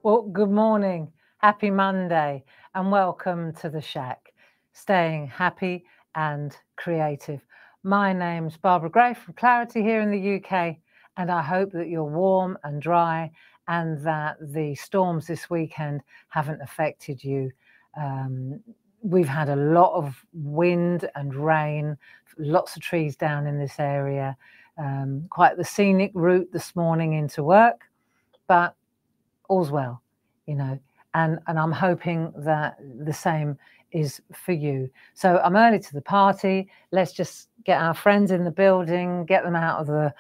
Well, good morning, happy Monday, and welcome to the SHAC, staying happy and creative. My name's Barbara Gray from Clarity here in the UK, and I hope that you're warm and dry and that the storms this weekend haven't affected you. We've had a lot of wind and rain, lots of trees down in this area, quite the scenic route this morning into work, but all's well, you know, and I'm hoping that the same is for you. So I'm early to the party. Let's just get our friends in the building, get them out of the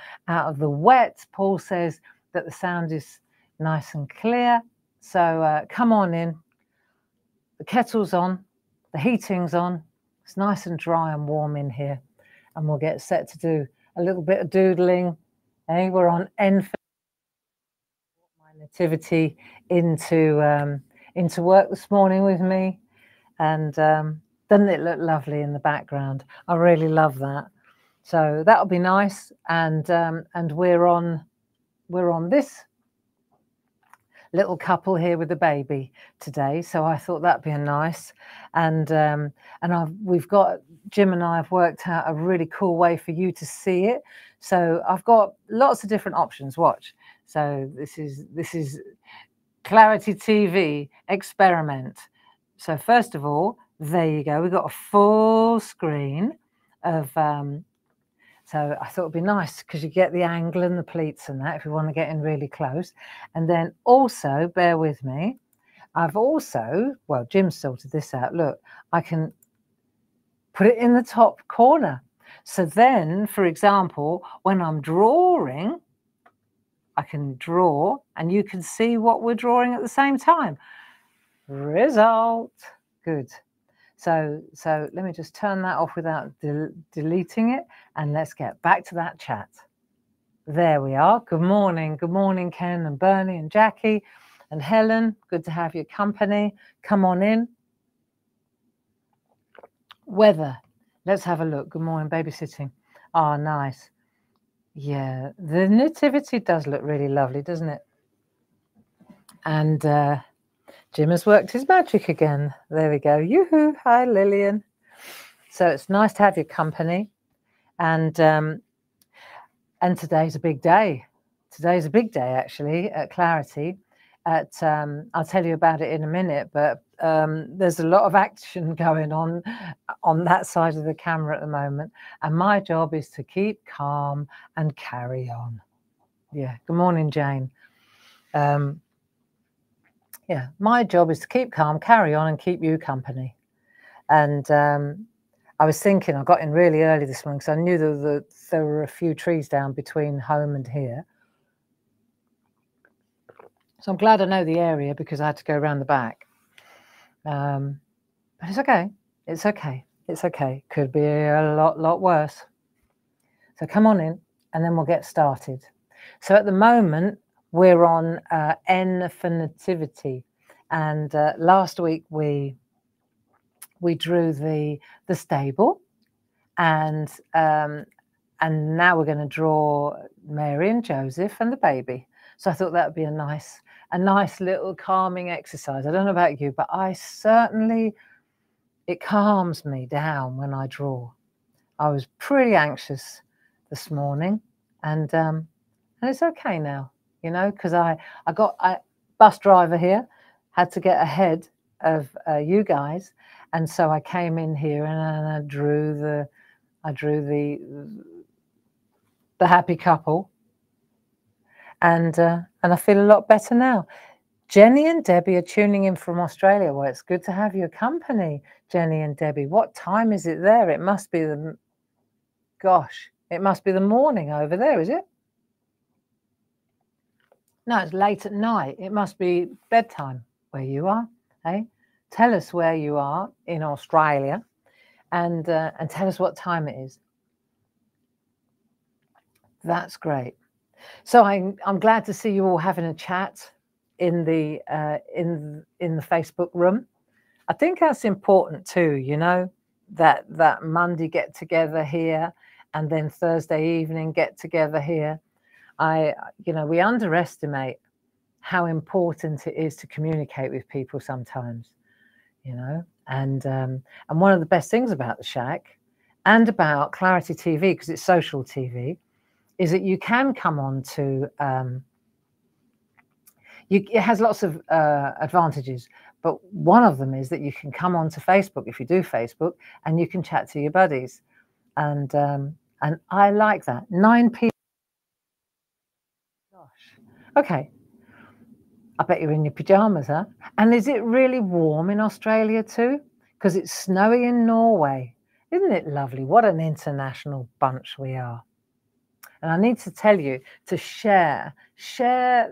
wet. Paul says that the sound is nice and clear. So come on in. The kettle's on, the heating's on. It's nice and dry and warm in here, and we'll get set to do a little bit of doodling. Hey, we're on N for my nativity into work this morning with me, and doesn't it look lovely in the background? I really love that. So that'll be nice, and we're on this little couple here with the baby today, so I thought that'd be a nice, and we've got, Jim and I have worked out a really cool way for you to see it. So I've got lots of different options. Watch. So this is Clarity TV experiment. So first of all, there you go. We've got a full screen of so I thought it'd be nice because you get the angle and the pleats and that if you want to get in really close. And then also, bear with me, I've also, well, Jim sorted this out. Look, I can put it in the top corner. So then, for example, when I'm drawing, I can draw and you can see what we're drawing at the same time. Result. Good. So let me just turn that off without deleting it, and let's get back to that chat. There we are. Good morning, Ken and Bernie and Jackie and Helen. Good to have your company. Come on in. Weather. Let's have a look. Good morning, babysitting. Oh, nice. Yeah, the nativity does look really lovely, doesn't it? And Jim has worked his magic again. There we go. Yoo-hoo. Hi, Lillian. So it's nice to have your company. And today's a big day. Today's a big day, actually, at Clarity. I'll tell you about it in a minute, but there's a lot of action going on that side of the camera at the moment. And my job is to keep calm and carry on. Yeah. Good morning, Jane. Yeah, my job is to keep calm, carry on, and keep you company. And I was thinking, I got in really early this morning because I knew there were a few trees down between home and here. So I'm glad I know the area because I had to go around the back. But it's okay. It's okay. It's okay. Could be a lot worse. So come on in, and then we'll get started. So at the moment, we're on N for nativity, and last week we drew the stable, and now we're going to draw Mary and Joseph and the baby. So I thought that would be a nice little calming exercise. I don't know about you, but it calms me down when I draw. I was pretty anxious this morning, and it's okay now. You know, because I got a bus driver here, had to get ahead of you guys, and so I came in here and I drew the happy couple, and I feel a lot better now. Jenny and Debbie are tuning in from Australia. Well, it's good to have your company, Jenny and Debbie. What time is it there? It must be the morning over there, is it? No, it's late at night. It must be bedtime where you are, eh? Tell us where you are in Australia, and tell us what time it is. That's great. So I'm glad to see you all having a chat in the Facebook room. I think that's important too. You know, that Monday get together here, and then Thursday evening get together here. We underestimate how important it is to communicate with people sometimes, you know. And one of the best things about the SHAC and about Clarity TV, because it's social TV, is that you can come on to, it has lots of advantages, but one of them is that you can come on to Facebook, if you do Facebook, and you can chat to your buddies. And I like that. 9 people. Gosh. Okay. I bet you're in your pajamas, huh? And is it really warm in Australia too? Because it's snowy in Norway. Isn't it lovely? What an international bunch we are. And I need to tell you to share the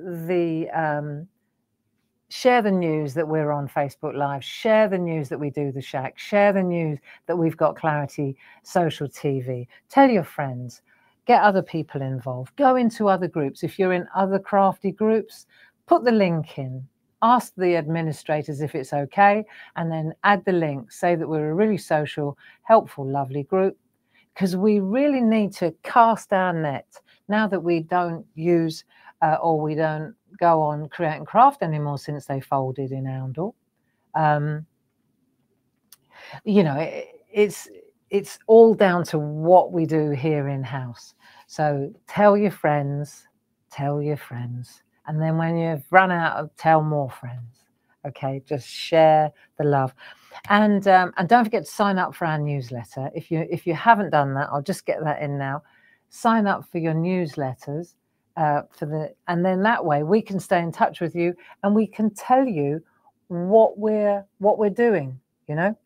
news that we're on Facebook Live, share the news that we do the SHAC, share the news that we've got Clarity Social TV. Tell your friends, get other people involved, go into other groups. If you're in other crafty groups, put the link in, ask the administrators if it's okay, and then add the link, say that we're a really social, helpful, lovely group, because we really need to cast our net now that we don't use or we don't go on Create and Craft anymore since they folded in Oundle. You know, it's all down to what we do here in house. So tell your friends, and then when you've run out, tell more friends. Okay, just share the love, and don't forget to sign up for our newsletter. If you haven't done that, I'll just get that in now. Sign up for your newsletters. And then that way we can stay in touch with you and we can tell you what we're doing, you know.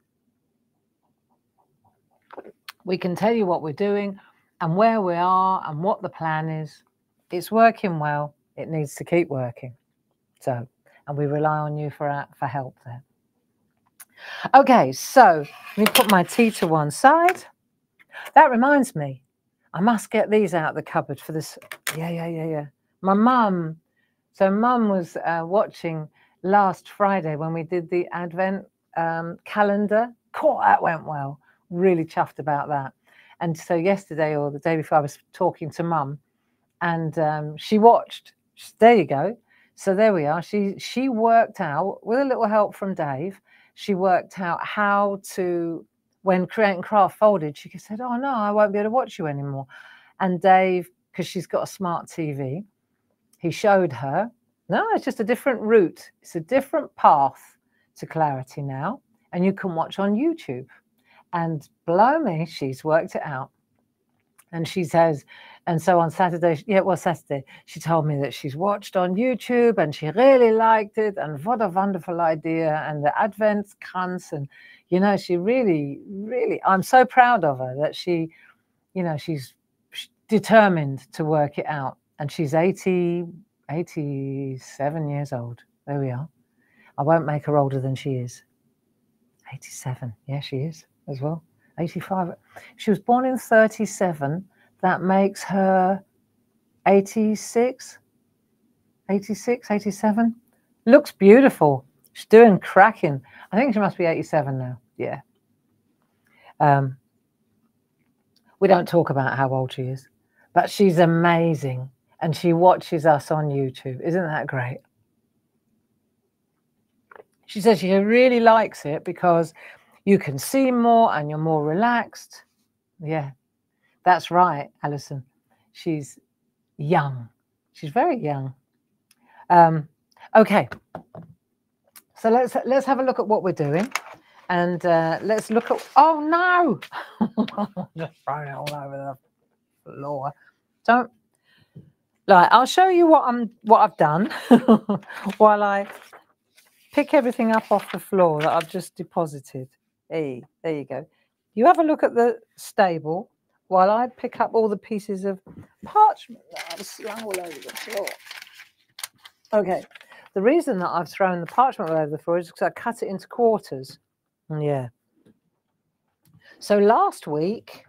We can tell you what we're doing and where we are and what the plan is. It's working well. It needs to keep working. So, and we rely on you for help there. Okay, so let me put my tea to one side. That reminds me, I must get these out of the cupboard for this. Yeah. My mum. So mum was watching last Friday when we did the Advent calendar. Cool, that went well. Really chuffed about that. And so yesterday or the day before, I was talking to mum, and she watched. There you go. So there we are. She worked out, with a little help from Dave, she worked out how to, when Create and Craft folded, she said, oh no, I won't be able to watch you anymore. And Dave, because she's got a smart TV, he showed her, no, it's just a different route. It's a different path to Clarity now. And you can watch on YouTube. And blow me, she's worked it out. And she says, and so on Saturday, yeah, it was Saturday, she told me that she's watched on YouTube and she really liked it. And what a wonderful idea. And the Adventskranz. And, you know, she really, I'm so proud of her that she, you know, she's determined to work it out. And she's 87 years old. There we are. I won't make her older than she is. 87. Yeah, she is as well. 85. She was born in 37. That makes her 86, 87. Looks beautiful. She's doing cracking. I think she must be 87 now. Yeah. We don't talk about how old she is, but she's amazing. And she watches us on YouTube. Isn't that great? She says she really likes it because you can see more and you're more relaxed. Yeah, that's right, Alison. She's young. She's very young. Okay, so let's have a look at what we're doing, and let's look at. Oh no! Just throwing it all over the floor. Don't. Right, I'll show you what I've done while I pick everything up off the floor that I've just deposited. Hey, there you go. You have a look at the stable while I pick up all the pieces of parchment that I've slung all over the floor. Okay, the reason that I've thrown the parchment all over the floor is because I cut it into quarters. Yeah. So last week,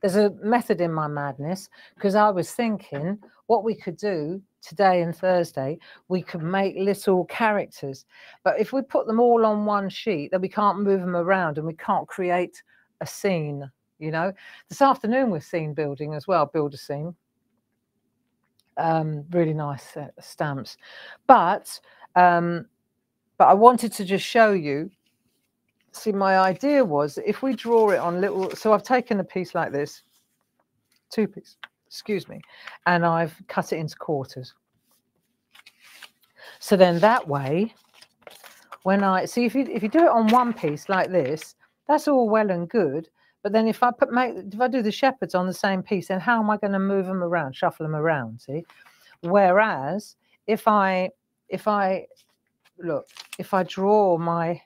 there's a method in my madness, because I was thinking what we could do today and Thursday, we could make little characters. But if we put them all on one sheet, then we can't move them around and we can't create a scene, you know. This afternoon we're scene building as well, build a scene. Really nice stamps. But I wanted to just show you. See, my idea was if we draw it on little, so I've taken a piece like this, 2 pieces, excuse me, and I've cut it into quarters. So then that way, when I see, if you do it on one piece like this, that's all well and good. But then if I do the shepherds on the same piece, then how am I going to move them around, shuffle them around? See, whereas if I look, if I draw I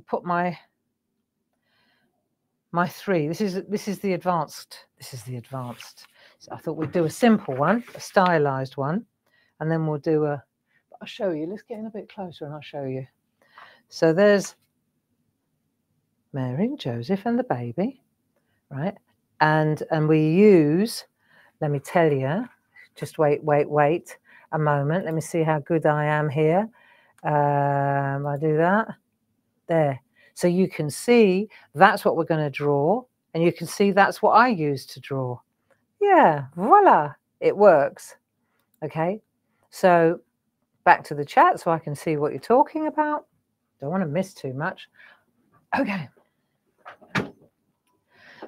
put my 3. This is the advanced. This is the advanced. So I thought we'd do a simple one, a stylized one, and then we'll do a. I'll show you. Let's get in a bit closer, and I'll show you. So there's Mary, Joseph, and the baby, right? And we use. Let me tell you. Just wait a moment. Let me see how good I am here. I do that there. So you can see that's what we're going to draw, and you can see that's what I use to draw. Yeah, voila, it works. Okay, so back to the chat so I can see what you're talking about. Don't want to miss too much. Okay.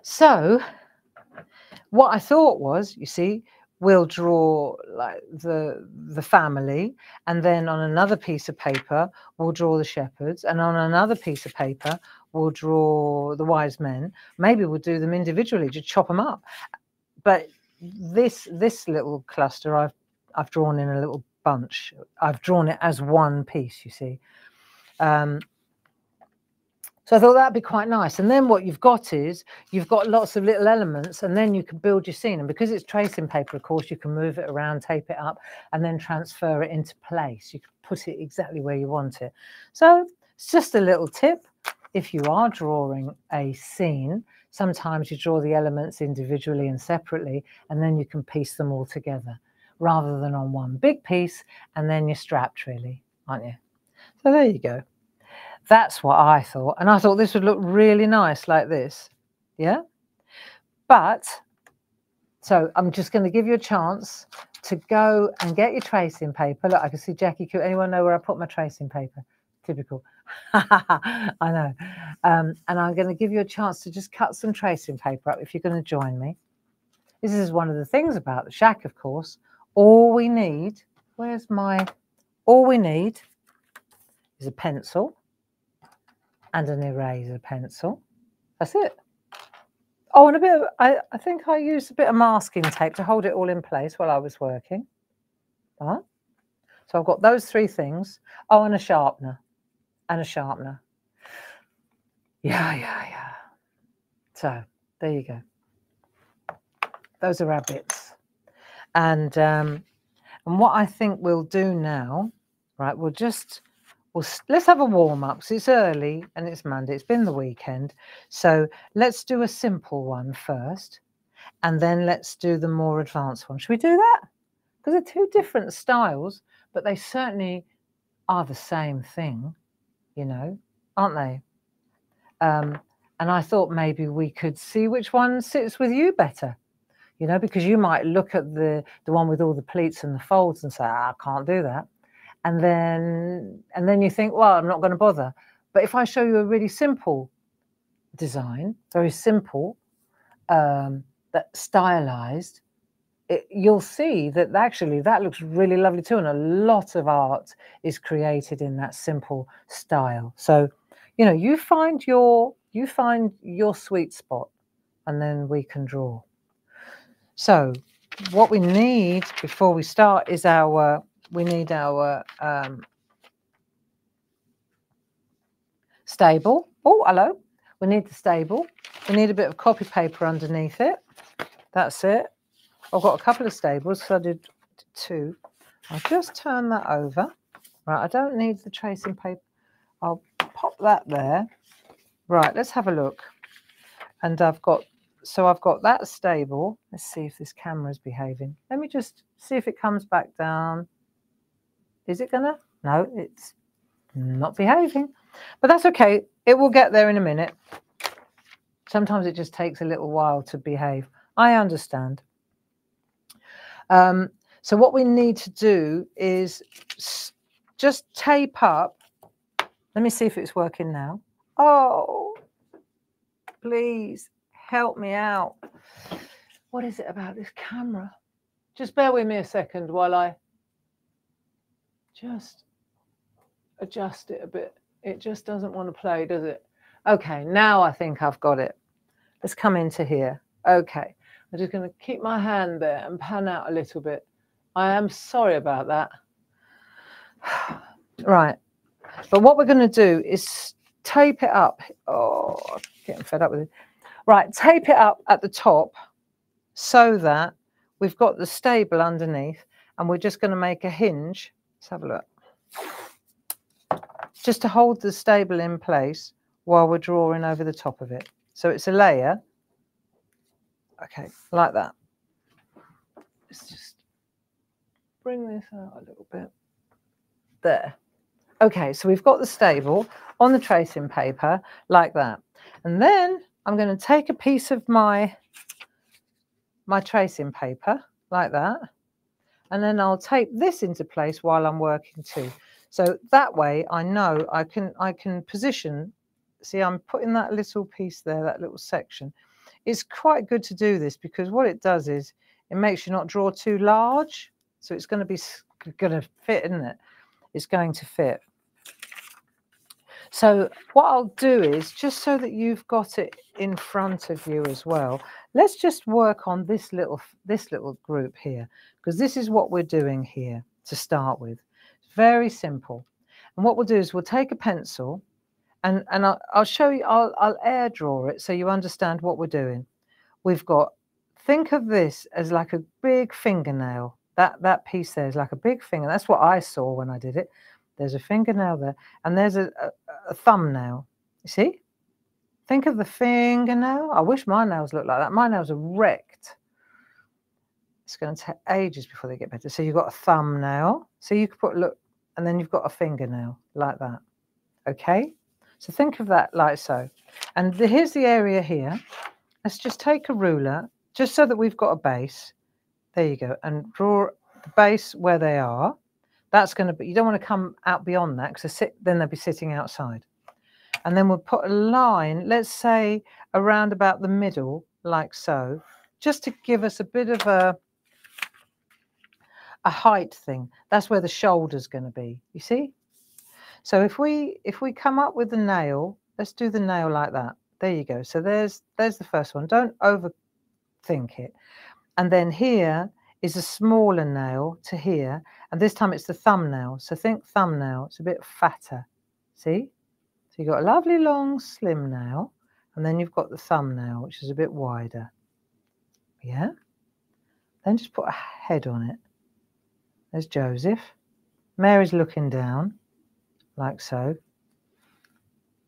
So what I thought was, you see, we'll draw like the family, and then on another piece of paper we'll draw the shepherds, and on another piece of paper we'll draw the wise men. Maybe we'll do them individually, just chop them up. But this little cluster I've drawn in a little bunch. I've drawn it as one piece, you see. So I thought that'd be quite nice. And then what you've got is you've got lots of little elements, and then you can build your scene. And because it's tracing paper, of course, you can move it around, tape it up, and then transfer it into place. You can put it exactly where you want it. So it's just a little tip. If you are drawing a scene, sometimes you draw the elements individually and separately, and then you can piece them all together rather than on one big piece, and then you're strapped, really, aren't you? So there you go. That's what I thought. And I thought this would look really nice like this. Yeah. But so I'm just going to give you a chance to go and get your tracing paper. Look, I can see Jackie Q. Anyone know where I put my tracing paper? Typical. I know. And I'm going to give you a chance to just cut some tracing paper up if you're going to join me. This is one of the things about the SHAC, of course. All we need, all we need is a pencil and an eraser pencil. That's it. Oh, and a bit of, I think I used a bit of masking tape to hold it all in place while I was working. So I've got those 3 things. Oh, and a sharpener. And a sharpener. Yeah. So there you go. Those are our bits. And what I think we'll do now, right, let's have a warm-up, because it's early and it's Monday. It's been the weekend. So let's do a simple one first, and then let's do the more advanced one. Should we do that? Because they're 2 different styles, but they certainly are the same thing, you know, aren't they? And I thought maybe we could see which one sits with you better, you know, because you might look at the one with all the pleats and the folds and say, I can't do that. And then you think, well, I'm not going to bother. But if I show you a really simple design, very simple, that stylized, you'll see that actually that looks really lovely too. And a lot of art is created in that simple style. So, you know, you find your sweet spot, and then we can draw. So what we need before we start is we need our stable. Oh, hello. We need the stable. We need a bit of copy paper underneath it. That's it. I've got a couple of stables, so I did 2. I'll just turn that over. Right, I don't need the tracing paper. I'll pop that there. Right, let's have a look. And I've got that stable. Let's see if this camera's behaving. Let me just see if it comes back down. Is it gonna? No, it's not behaving. But that's okay. It will get there in a minute. Sometimes it just takes a little while to behave. I understand. So what we need to do is just tape up. Let me see if it's working now. Oh, please help me out. What is it about this camera? Just bear with me a second while I just adjust it a bit. It just doesn't want to play, does it? Okay, now I think I've got it. Let's come into here. Okay, I'm just going to keep my hand there and pan out a little bit. I am sorry about that. Right, but what we're going to do is tape it up. Oh, I'm getting fed up with it. Right, tape it up at the top so that we've got the stable underneath, and we're just going to make a hinge. Let's have a look. Just to hold the stable in place while we're drawing over the top of it. So it's a layer. Okay, like that. Let's just bring this out a little bit. There. Okay, so we've got the stable on the tracing paper like that. And then I'm going to take a piece of my tracing paper like that. And then I'll tape this into place while I'm working too. So that way I know I can position. See, I'm putting that little piece there, that little section. It's quite good to do this because what it does is it makes you not draw too large. So it's going to fit, isn't it? It's going to fit. So what I'll do is, just so that you've got it in front of you as well, let's just work on this little group here, because this is what we're doing here to start with. It's very simple. And what we'll do is we'll take a pencil and I'll show you, I'll air draw it so you understand what we're doing. We've got, think of this as like a big fingernail. That piece there is like a big finger. That's what I saw when I did it. There's a fingernail there, and there's a thumbnail. You see? Think of the fingernail. I wish my nails looked like that. My nails are wrecked. It's going to take ages before they get better. So you've got a thumbnail. So you could put, look, and then you've got a fingernail like that. Okay? So think of that like so. And here's the area here. Let's just take a ruler, just so that we've got a base. There you go. And draw the base where they are. That's going to be, you don't want to come out beyond that, because then they'll be sitting outside. And then we'll put a line, let's say around about the middle, like so, just to give us a bit of a height thing. That's where the shoulder's going to be, you see? So if we come up with the nail, let's do the nail like that. There you go. So there's the first one. Don't overthink it. And then here is a smaller nail to here, and this time it's the thumbnail. So think thumbnail, it's a bit fatter, see? So you've got a lovely long slim nail, and then you've got the thumbnail, which is a bit wider. Yeah? Then just put a head on it. There's Joseph. Mary's looking down, like so.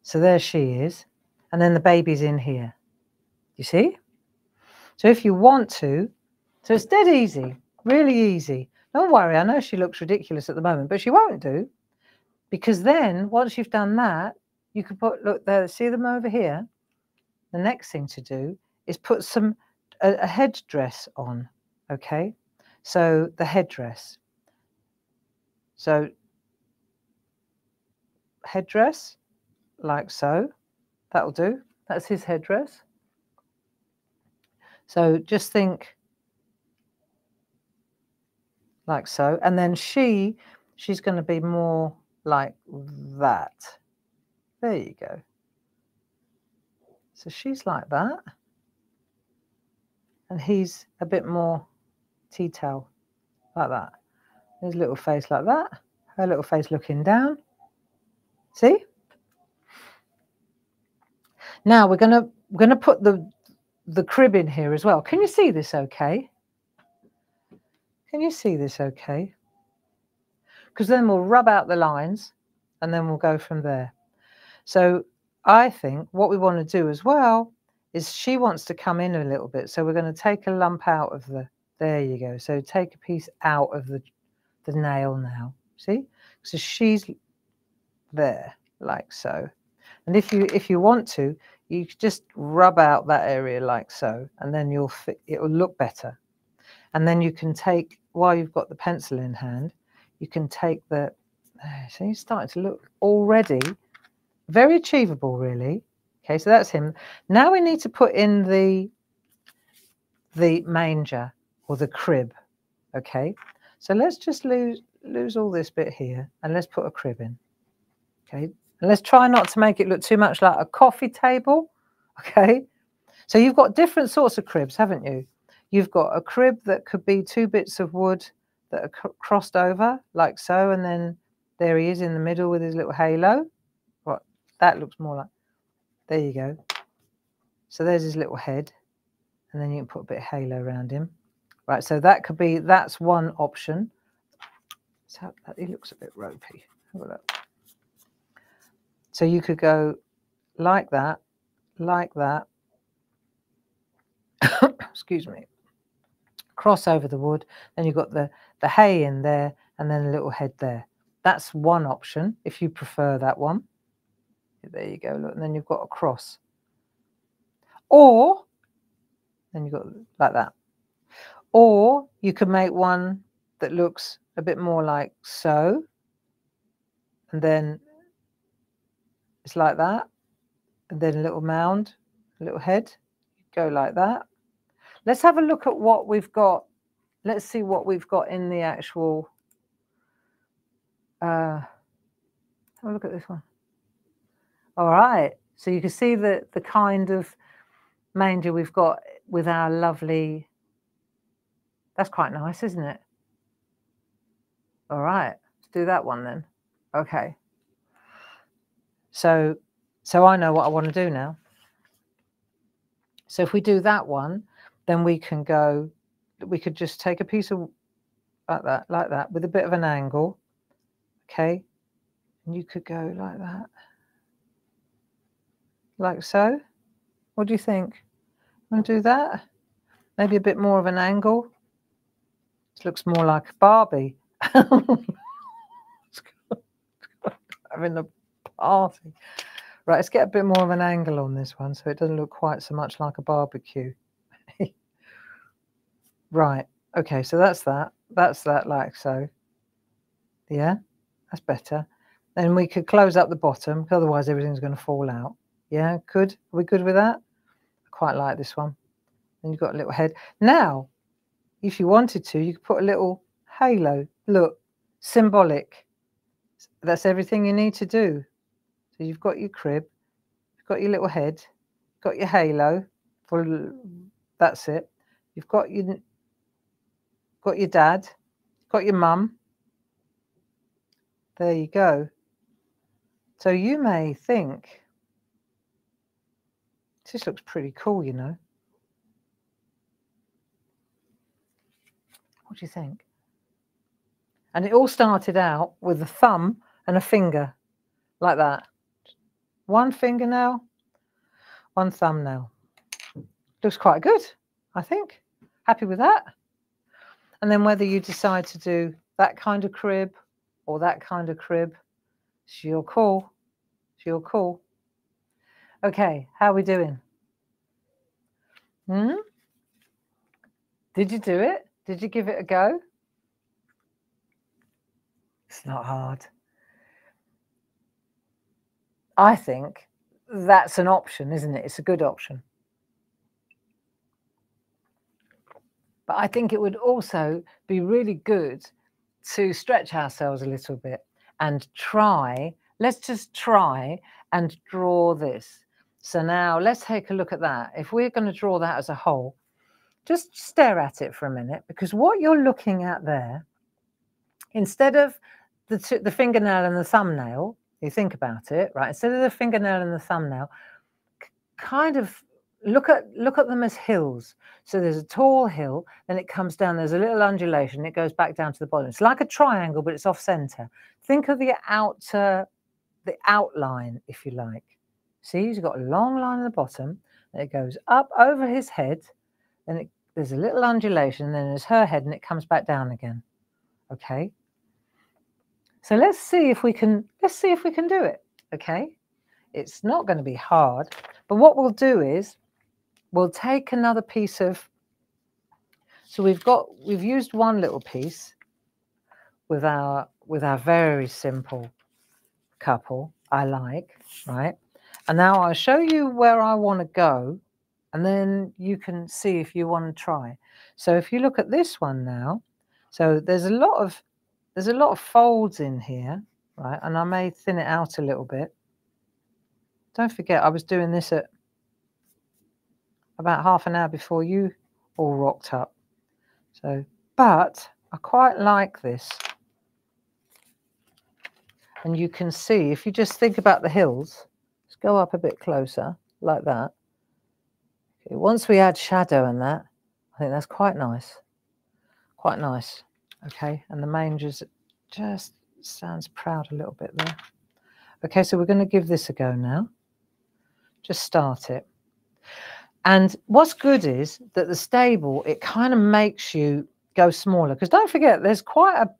So there she is, and then the baby's in here. You see? So if you want to, so it's dead easy, really easy. Don't worry, I know she looks ridiculous at the moment, but she won't do, because then once you've done that, you could put, look there, see them over here? The next thing to do is put a headdress on, okay? So the headdress. So headdress, like so, that'll do. That's his headdress. So just think like so, and then she's going to be more like that. There you go. So she's like that, and he's a bit more tea towel, like that. His little face like that, her little face looking down. See? Now we're gonna put the crib in here as well. Can you see this okay? Can you see this okay? Because then we'll rub out the lines and then we'll go from there. So I think what we want to do as well is she wants to come in a little bit. So we're going to take a lump out of there you go. So take a piece out of the nail now. See? So she's there, like so. And if you want to, you just rub out that area like so, and then it'll look better. And then you can take while you've got the pencil in hand, you can take the, so he's starting to look already very achievable, really. Okay, so that's him. Now we need to put in the manger or the crib. Okay, so let's just lose all this bit here and let's put a crib in. Okay, and let's try not to make it look too much like a coffee table. Okay, so you've got different sorts of cribs, haven't you? You've got a crib that could be 2 bits of wood that are crossed over like so, and then there he is in the middle with his little halo. What, that looks more like, there you go. So there's his little head, and then you can put a bit of halo around him. Right, so that could be, that's one option. So he looks a bit ropey. Have a look. So you could go like that, excuse me, cross over the wood, then you've got the hay in there, and then a little head there. That's one option, if you prefer that one. There you go, look, and then you've got a cross. Or, then you've got like that. Or you could make one that looks a bit more like so, and then it's like that, and then a little mound, a little head, go like that. Let's have a look at what we've got. Let's see what we've got in the actual, have a look at this one. All right, so you can see the kind of manger we've got with our lovely, that's quite nice, isn't it? All right, let's do that one then. Okay. So I know what I want to do now. So if we do that one, then we can go, we could just take a piece of like that, with a bit of an angle. Okay. And you could go like that. Like so. What do you think? Want to do that? Maybe a bit more of an angle. This looks more like a Barbie. Having a party. Right, let's get a bit more of an angle on this one so it doesn't look quite so much like a barbecue. Right, okay, so that's that like so. Yeah, that's better. Then we could close up the bottom, because otherwise everything's going to fall out. Yeah, good. Are we good with that? I quite like this one. Then you've got a little head. Now, if you wanted to, you could put a little halo. Look, symbolic. That's everything you need to do. So you've got your crib, you've got your little head, you've got your halo. That's it. You've got your dad, got your mum. There you go. So you may think, this looks pretty cool, you know. What do you think? And it all started out with a thumb and a finger, like that. One fingernail, one thumbnail. Looks quite good, I think. Happy with that? And then whether you decide to do that kind of crib or that kind of crib, it's your call. It's your call. Okay, how are we doing? Did you do it? Did you give it a go? It's not hard. I think that's an option, isn't it? It's a good option. But I think it would also be really good to stretch ourselves a little bit and try, let's just try and draw this. So now let's take a look at that. If we're going to draw that as a whole, just stare at it for a minute, because what you're looking at there, instead of the fingernail and the thumbnail, you think about it, right? Instead of the fingernail and the thumbnail, kind of look at them as hills. So there's a tall hill, then it comes down, there's a little undulation, it goes back down to the bottom. It's like a triangle, but it's off center. Think of the outline, if you like. See, he's got a long line at the bottom, and it goes up over his head, then there's a little undulation, then there's her head, and it comes back down again. Okay. So let's see if we can do it. Okay. It's not going to be hard, but what we'll do is we'll take another piece of So we've used one little piece with our very simple couple I like, right? And now I'll show you where I want to go, and then you can see if you want to try. So if you look at this one now, so there's a lot of folds in here, right? And I may thin it out a little bit. Don't forget, I was doing this at about half an hour before you all rocked up. So, but I quite like this. And you can see, if you just think about the hills, let's go up a bit closer, like that. Okay, once we add shadow and that, I think that's quite nice. Quite nice. Okay, and the mane just stands proud a little bit there. Okay, so we're going to give this a go now. Just start it. And what's good is that the stable, it kind of makes you go smaller. Because don't forget, there's quite a,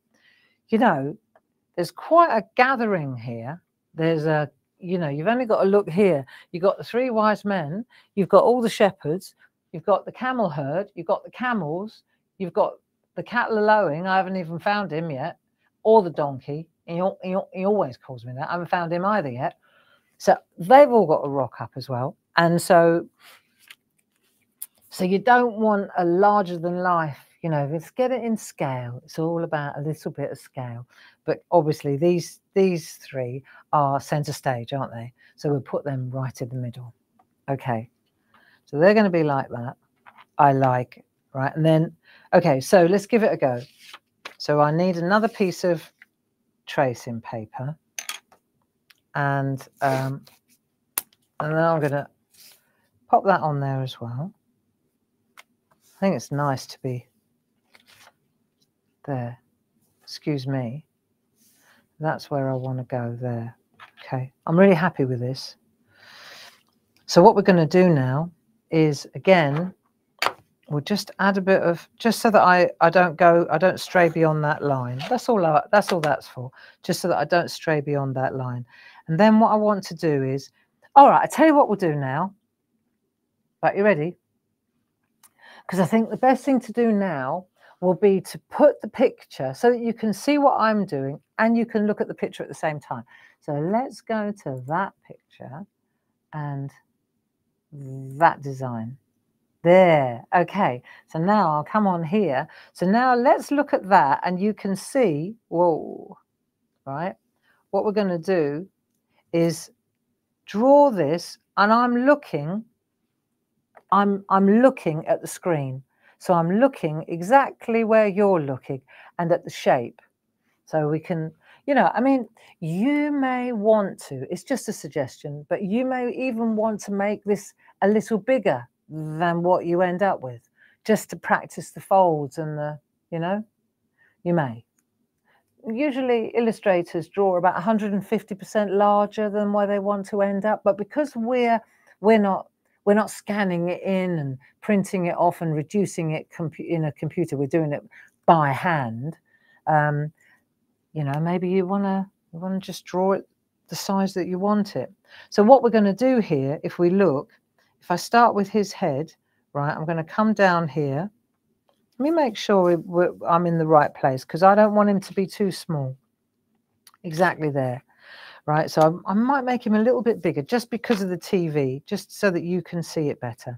there's quite a gathering here. There's a, you've only got to look here. You've got the 3 wise men. You've got all the shepherds. You've got the camel herd. You've got the camels. You've got the cattle lowing. I haven't even found him yet. Or the donkey. He always calls me that. I haven't found him either yet. So they've all got to rock up as well. And so you don't want a larger than life, let's get it in scale. It's all about a little bit of scale. But obviously these 3 are center stage, aren't they? So we'll put them right in the middle. Okay. So they're going to be like that. I like, right? And then, okay, so let's give it a go. So I need another piece of tracing paper. And then I'm going to pop that on there as well. I think it's nice to be there. Excuse me. That's where I want to go there. Okay, I'm really happy with this. So what we're going to do now is, again, we'll just add a bit of, just so that I don't stray beyond that line. That's all that's for, just so that I don't stray beyond that line. And then what I want to do is, all right, I tell you what we'll do now. Right, you ready? Because I think the best thing to do now will be to put the picture so that you can see what I'm doing and you can look at the picture at the same time. So let's go to that picture and that design. There, okay. So now I'll come on here. So now let's look at that and you can see, whoa, right? What we're going to do is draw this, and I'm looking at the screen. So I'm looking exactly where you're looking and at the shape. So we can, I mean, you may want to, it's just a suggestion, but you may even want to make this a little bigger than what you end up with, just to practice the folds and the, you may. Usually illustrators draw about 150% larger than where they want to end up, but because we're not scanning it in and printing it off and reducing it in a computer, we're doing it by hand. Maybe you want to just draw it the size that you want it. So what we're going to do here, if we look, if I start with his head, right, I'm going to come down here. Let me make sure I'm in the right place, because I don't want him to be too small. Exactly there. Right, so I might make him a little bit bigger just because of the TV, just so that you can see it better.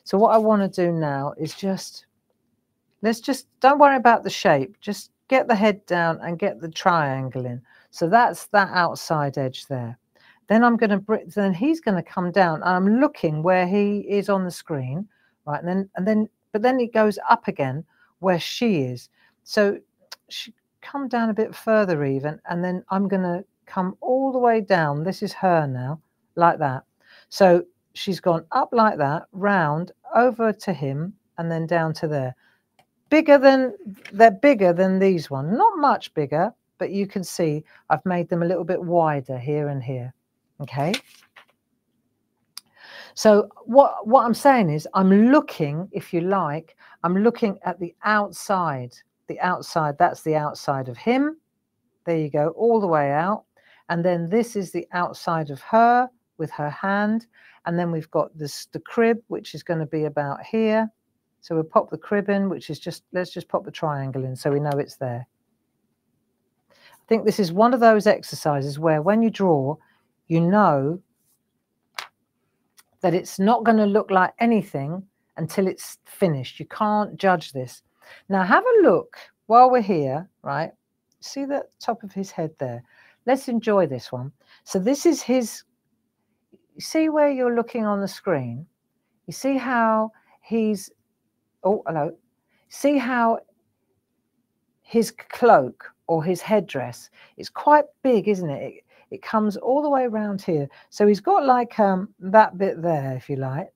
So what I want to do now is don't worry about the shape. Just get the head down and get the triangle in. So that's that outside edge there. Then then he's going to come down, and I'm looking where he is on the screen, right? But then it goes up again where she is. So she come down a bit further even, and then I'm going to come all the way down. This is her now, like that. So she's gone up like that, round over to him, and then down to there. They're bigger than these ones. Not much bigger, but you can see I've made them a little bit wider here and here. Okay. So what I'm saying is, I'm looking, if you like, I'm looking at the outside. The outside, that's the outside of him. There you go, all the way out. And then this is the outside of her with her hand. And then we've got the crib, which is going to be about here. So we'll pop the crib in, which is just, let's just pop the triangle in so we know it's there. I think this is one of those exercises where when you draw, you know that it's not going to look like anything until it's finished. You can't judge this. Now have a look while we're here, right? See the top of his head there? Let's enjoy this one. So this is his, you see where you're looking on the screen? You see how he's, oh, hello. See how his cloak or his headdress is quite big, isn't it? It comes all the way around here. So he's got like that bit there, if you like.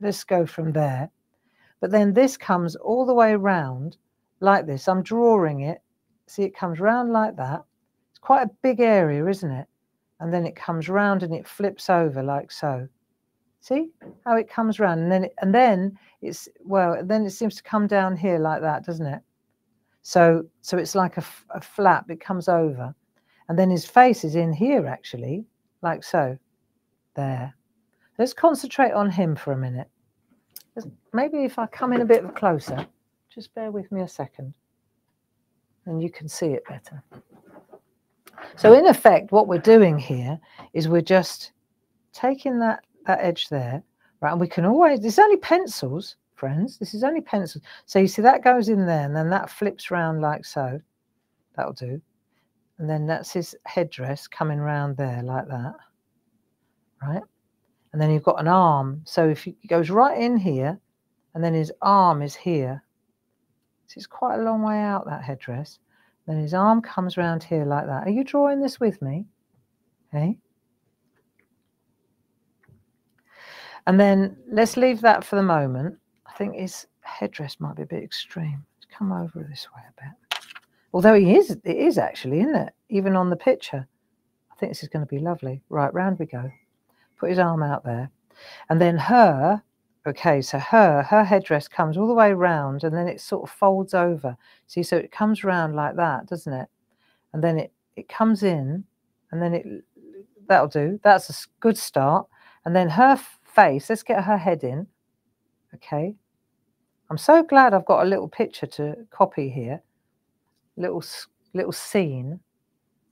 Let's go from there. But then this comes all the way around like this. I'm drawing it. See, it comes round like that. It's quite a big area, isn't it? And then it comes round and it flips over like so. See how it comes round, and then it's, well, then it seems to come down here like that, doesn't it? So it's like a flap. It comes over, and then his face is in here actually, like so. There. Let's concentrate on him for a minute. Maybe if I come in a bit closer, just bear with me a second, and you can see it better. So in effect, what we're doing here is we're just taking that edge there, right? And we can always, it's only pencils, friends. This is only pencils. So you see that goes in there, and then that flips round like so. That'll do. And then that's his headdress coming round there like that, right? And then you've got an arm. So if he goes right in here, and then his arm is here. So it's quite a long way out, that headdress. Then his arm comes round here like that. Are you drawing this with me? Okay. And then let's leave that for the moment. I think his headdress might be a bit extreme. Let's come over this way a bit. Although it is actually, isn't it? Even on the picture. I think this is going to be lovely. Right, round we go. Put his arm out there. And then her, okay, so her headdress comes all the way round, and then it sort of folds over. See, so it comes round like that, doesn't it? And then it comes in, and then that'll do. That's a good start. And then her face, let's get her head in. Okay. I'm so glad I've got a little picture to copy here. Little scene.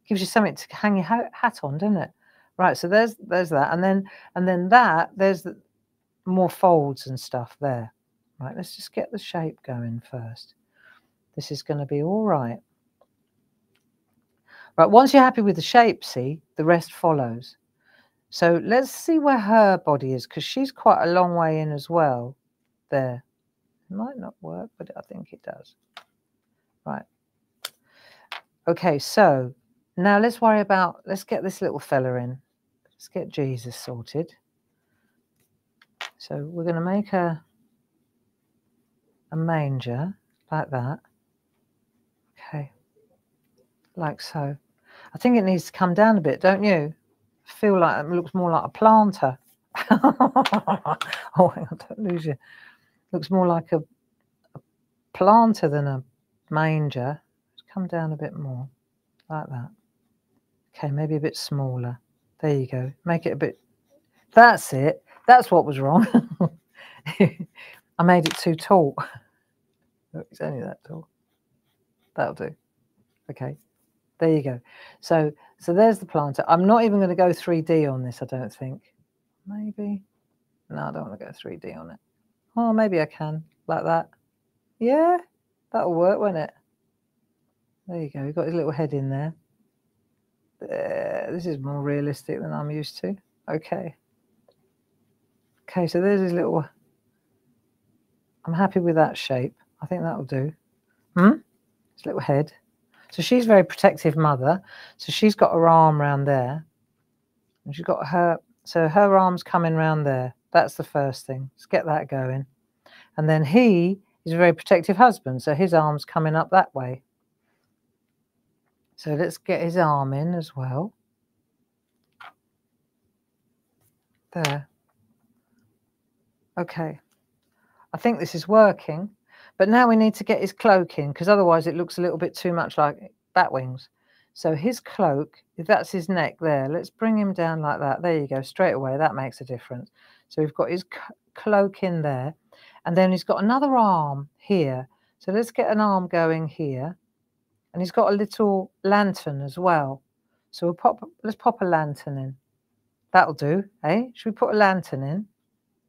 Gives you something to hang your hat on, doesn't it? Right, so there's that. And then that, there's the more folds and stuff there. Right, let's just get the shape going first. This is going to be all right. Right, once you're happy with the shape, see, the rest follows. So let's see where her body is, because she's quite a long way in as well. There. It might not work, but I think it does. Right. Okay, so now let's get this little fella in. Let's get Jesus sorted. So we're going to make a manger like that. Okay. Like so. I think it needs to come down a bit, don't you? I feel like it looks more like a planter. Oh, hang on, don't lose you. Looks more like a planter than a manger. Just come down a bit more, like that. Okay, maybe a bit smaller. There you go. Make it a bit. That's it. That's what was wrong. I made it too tall. It's only that tall. That'll do. Okay. There you go. So there's the planter. I'm not even going to go 3D on this, I don't think. Maybe. No, I don't want to go 3D on it. Oh, maybe I can. Like that. Yeah, that'll work, won't it? There you go. You've got his little head in there. There. This is more realistic than I'm used to. Okay. Okay, so there's his little... I'm happy with that shape. I think that'll do. His little head. So she's a very protective mother. So she's got her arm around there. And she's got her... So her arm's coming round there. That's the first thing. Let's get that going. And then he is a very protective husband. So his arm's coming up that way. So let's get his arm in as well. There. Okay. I think this is working. But now we need to get his cloak in, because otherwise it looks a little bit too much like bat wings. So his cloak, if that's his neck there, let's bring him down like that. There you go, straight away. That makes a difference. So we've got his cloak in there. And then he's got another arm here. So let's get an arm going here. And he's got a little lantern as well. So let's pop a lantern in. That'll do, eh? Should we put a lantern in?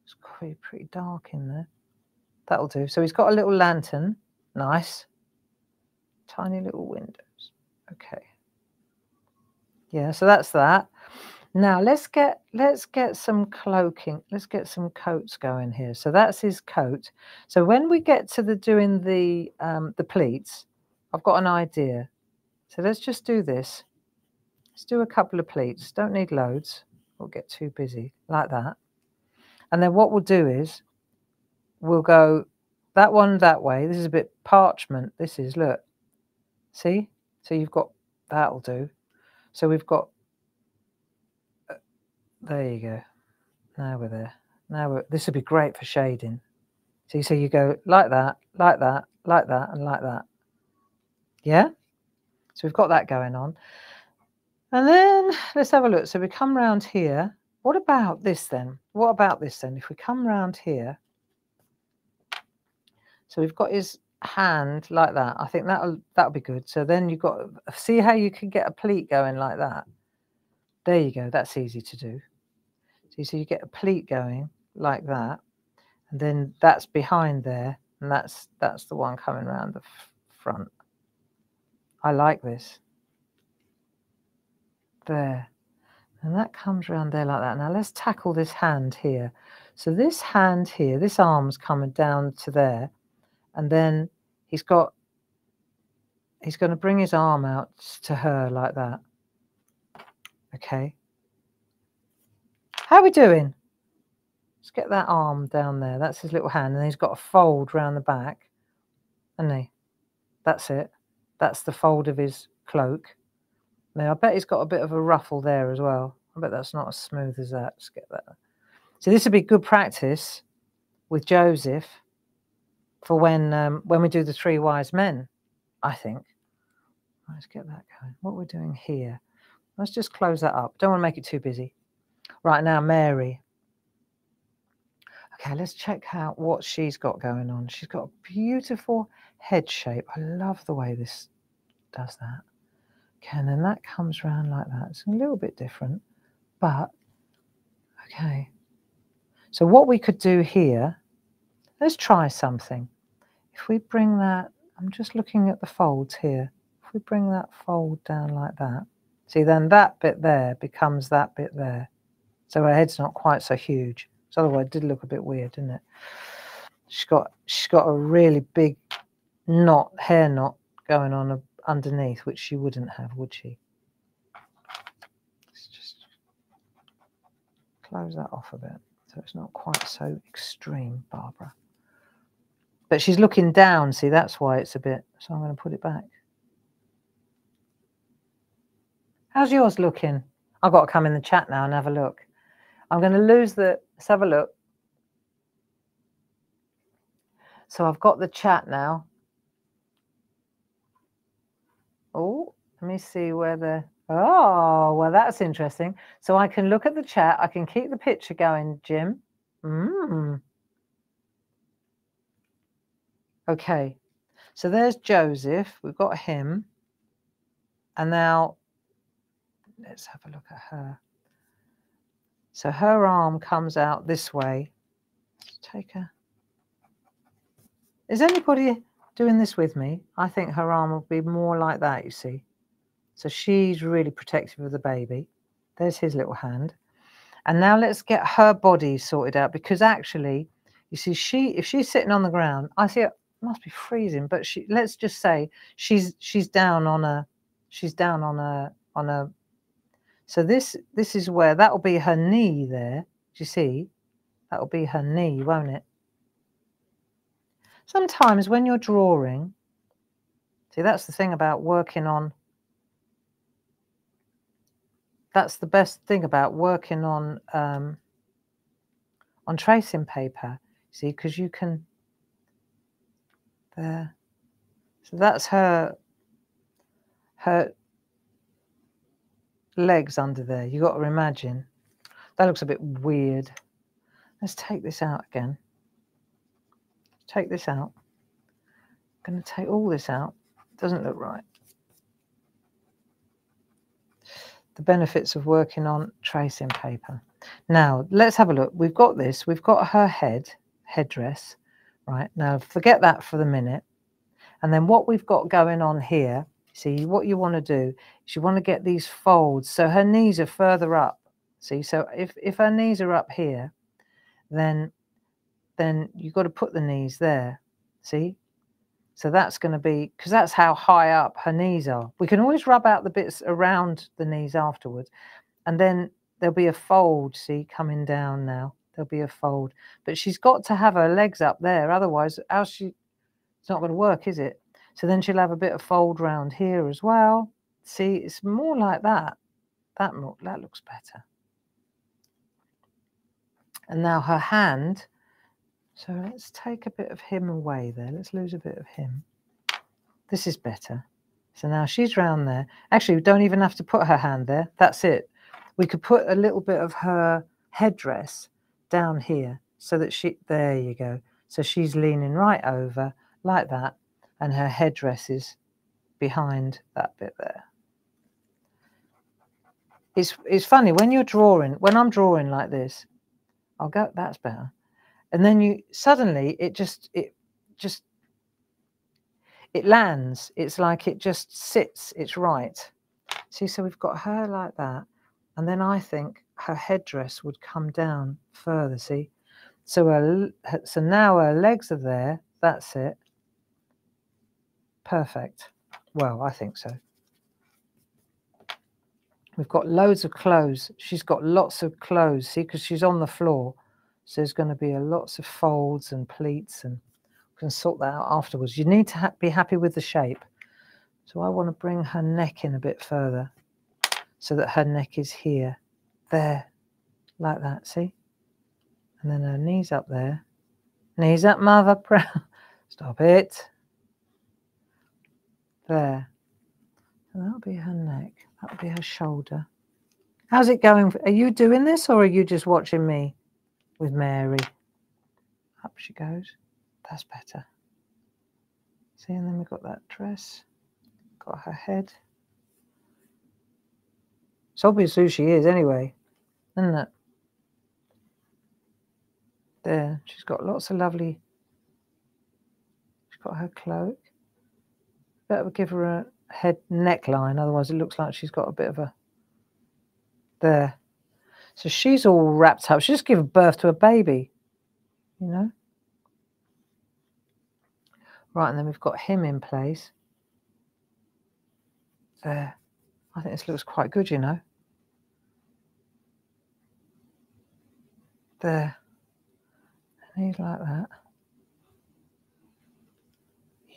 It's pretty dark in there. That'll do. So he's got a little lantern. Nice. Tiny little windows. Okay. Yeah, so that's that. Now let's get some cloaking. Let's get some coats going here. So that's his coat. So when we get to doing the pleats, I've got an idea. So let's just do this. Let's do a couple of pleats. Don't need loads. We'll get too busy like that. And then what we'll do is we'll go that one that way. This is a bit parchment. This is, look. See? So you've got, that'll do. So we've got, there you go. Now we're there. Now this would be great for shading. See, so you go like that, like that, like that, and like that. Yeah? So we've got that going on. And then let's have a look. So we come round here. What about this then? What about this then? If we come round here, so we've got his hand like that. I think that'll be good. So then you've got, see how you can get a pleat going like that. There you go. That's easy to do. See, so you get a pleat going like that, and then that's behind there, and that's the one coming around the front. I like this. There. And that comes around there like that. Now let's tackle this hand here. So this hand here, this arm's coming down to there, and then he's going to bring his arm out to her like that. Okay. How are we doing? Let's get that arm down there. That's his little hand, and he's got a fold round the back, hasn't he? That's it. That's the fold of his cloak. Now I bet he's got a bit of a ruffle there as well. I bet that's not as smooth as that. Let's get that. So this would be good practice with Joseph for when we do the 3 wise men, I think. Let's get that going. What we're doing here. Let's just close that up. Don't want to make it too busy. Right now, Mary. Okay, let's check out what she's got going on. She's got a beautiful head shape. I love the way this does that. Okay, and then that comes around like that. It's a little bit different, but okay. So what we could do here, let's try something. If we bring that, I'm just looking at the folds here. If we bring that fold down like that, see, then that bit there becomes that bit there. So her head's not quite so huge. So otherwise it did look a bit weird, didn't it? She's got a really big hair knot going on underneath, which she wouldn't have, would she? Let's just close that off a bit so it's not quite so extreme, Barbara. But she's looking down, see, that's why it's a bit, so I'm going to put it back. How's yours looking? I've got to come in the chat now and have a look. I'm going to lose the, let's have a look. So I've got the chat now. Oh, let me see where the, oh, well, that's interesting. So I can look at the chat. I can keep the picture going, Jim. Okay. So there's Joseph. We've got him. And now let's have a look at her. So her arm comes out this way. Let's take her. Is anybody doing this with me? I think her arm will be more like that, you see. So she's really protective of the baby. There's his little hand. And now let's get her body sorted out, because actually, you see, if she's sitting on the ground, I see it must be freezing, but let's just say she's down on a, so this is where, that will be her knee there. Do you see? That will be her knee, won't it? Sometimes when you're drawing, see, that's the thing about working on, that's the best thing about working on tracing paper, see, because you can, there. So that's her legs under there. You've got to imagine. That looks a bit weird. Let's take this out again. take this out. I'm going to take all this out. Doesn't look right. The benefits of working on tracing paper. Now, let's have a look. We've got this. We've got her headdress. Right, now forget that for the minute. And then what we've got going on here, see, what you want to do is you want to get these folds so her knees are further up. See, so if her knees are up here, then you've got to put the knees there. See? So that's going to be, because that's how high up her knees are. We can always rub out the bits around the knees afterwards. And then there'll be a fold, see, coming down now. There'll be a fold. But she's got to have her legs up there. Otherwise, it's not going to work, is it? So then she'll have a bit of fold round here as well. See, it's more like that. That looks better. And now her hand. So let's take a bit of him away there. Let's lose a bit of him. This is better. So now she's round there. Actually, we don't even have to put her hand there. That's it. We could put a little bit of her headdress down here so that there you go. So she's leaning right over like that, and her headdress is behind that bit there. It's funny when you're drawing, when I'm drawing like this, I'll go, that's better. And then suddenly it lands. It's like it just sits, it's right. See, so we've got her like that. And then I think her headdress would come down further, see? So now her legs are there, that's it. Perfect. Well, I think so. We've got loads of clothes. She's got lots of clothes, see, because she's on the floor. So there's going to be lots of folds and pleats, and we can sort that out afterwards. You need to be happy with the shape. So I want to bring her neck in a bit further so that her neck is here, there, like that, see? And then her knees up there. Knees up, mother. Stop it. There. And that'll be her neck. That'll be her shoulder. How's it going? Are you doing this or are you just watching me with Mary? Up she goes. That's better. See, and then we've got that dress. Got her head. It's obvious who she is anyway, isn't it? There. She's got lots of lovely... She's got her cloak. Better give her a head neckline, otherwise it looks like she's got a bit of a... There. So she's all wrapped up. She's just given birth to a baby, you know. Right, and then we've got him in place. There. I think this looks quite good, you know. There. And he's like that.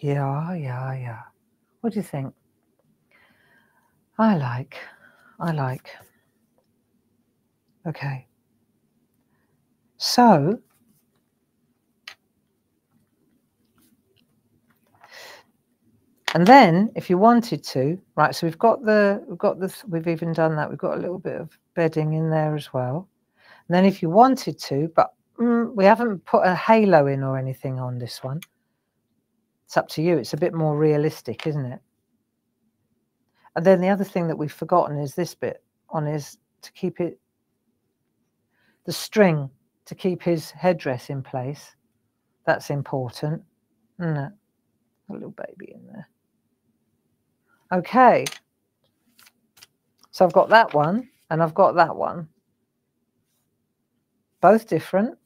Yeah. What do you think? I like. Okay. So, and then if you wanted to, right, so we've even done that. We've got a little bit of bedding in there as well. And then if you wanted to, but we haven't put a halo in or anything on this one. It's up to you. It's a bit more realistic, isn't it? And then the other thing that we've forgotten is this bit on his, to keep it, the string to keep his headdress in place. That's important, isn't it? A little baby in there. Okay. So I've got that one and I've got that one. Both different,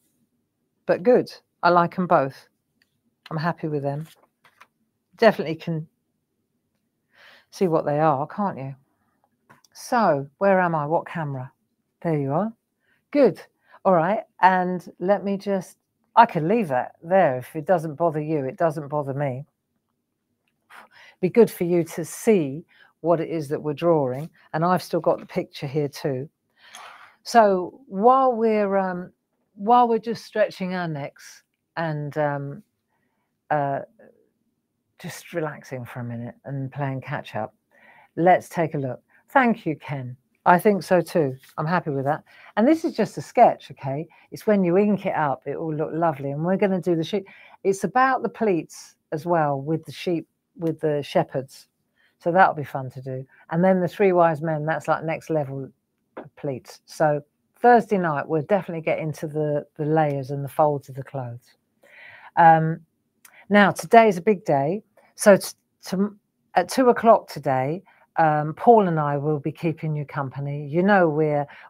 but good. I like them both. I'm happy with them. Definitely can see what they are, can't you? So, where am I? What camera? There you are. Good. All right. And let me just, I can leave that there if it doesn't bother you. It doesn't bother me. Be good for you to see what it is that we're drawing. And I've still got the picture here too. So while we're just stretching our necks and just relaxing for a minute and playing catch up, let's take a look. Thank you, Ken. I think so too. I'm happy with that. And this is just a sketch, okay? It's when you ink it up, it will look lovely. And we're going to do the sheet. It's about the pleats as well, with the sheep, with the shepherds. So that'll be fun to do. And then the Three Wise Men, that's like next level pleats. So Thursday night, we'll definitely get into the layers and the folds of the clothes. Now, today's a big day. So at 2 o'clock today, Paul and I will be keeping you company. You know,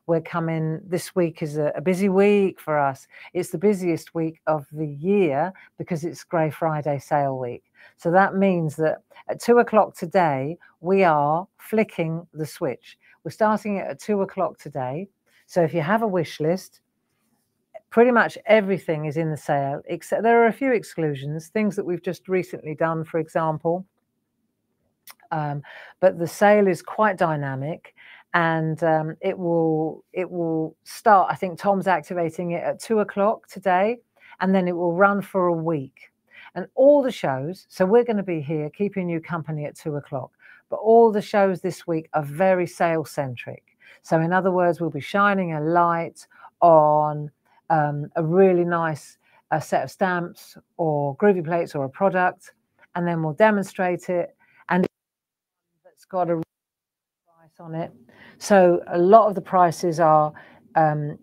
we're coming. This week is a busy week for us. It's the busiest week of the year because it's Grey Friday sale week. So that means that at 2 o'clock today, we are flicking the switch. We're starting it at 2 o'clock today. So if you have a wish list, pretty much everything is in the sale, except there are a few exclusions, things that we've just recently done, for example. But the sale is quite dynamic, and it will start. I think Tom's activating it at 2 o'clock today, and then it will run for a week. And all the shows, so we're going to be here keeping you company at 2 o'clock, but all the shows this week are very sale centric. So in other words, we'll be shining a light on a really nice set of stamps or groovy plates or a product, and then we'll demonstrate it, and it's got a price on it. So a lot of the prices are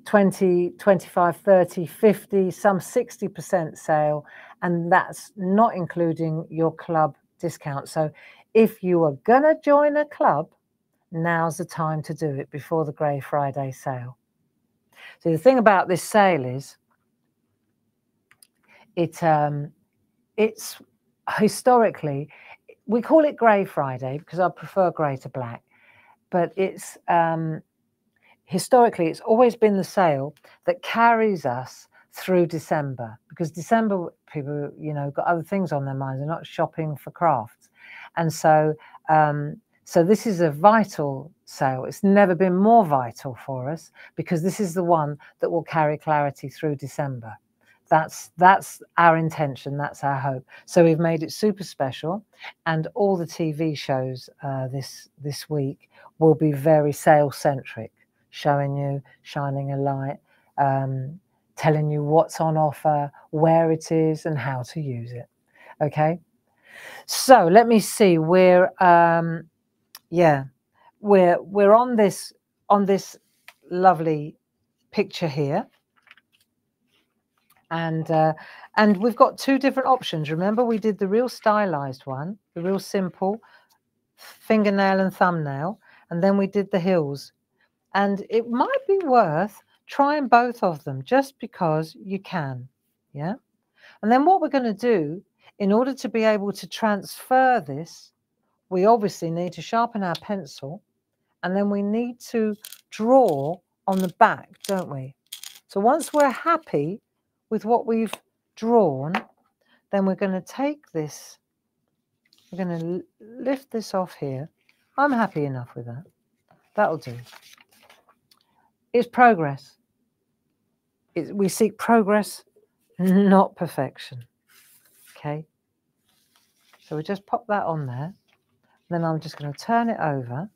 20, 25, 30, 50, some 60% sale, and that's not including your club discount. So if you are gonna join a club, now's the time to do it before the Grey Friday sale. So the thing about this sale is it's historically, we call it Grey Friday because I prefer grey to black, but it's historically it's always been the sale that carries us through December, because December people, you know, got other things on their minds. They're not shopping for crafts, and so so this is a vital sale. It's never been more vital for us because this is the one that will carry clarity through December. That's our intention. That's our hope. So we've made it super special, and all the TV shows this week will be very sale centric, showing you, shining a light, telling you what's on offer, where it is, and how to use it. Okay. So let me see. We're on this lovely picture here. And we've got two different options. Remember, we did the real stylized one, the real simple fingernail and thumbnail, and then we did the hills. And it might be worth trying both of them just because you can. Yeah. And then what we're going to do, in order to be able to transfer this, we obviously need to sharpen our pencil, and then we need to draw on the back, don't we? So once we're happy with what we've drawn, then we're going to take this, we're going to lift this off here. I'm happy enough with that. That'll do. It's progress. We seek progress, not perfection. Okay. So we just pop that on there. Then I'm just going to turn it over.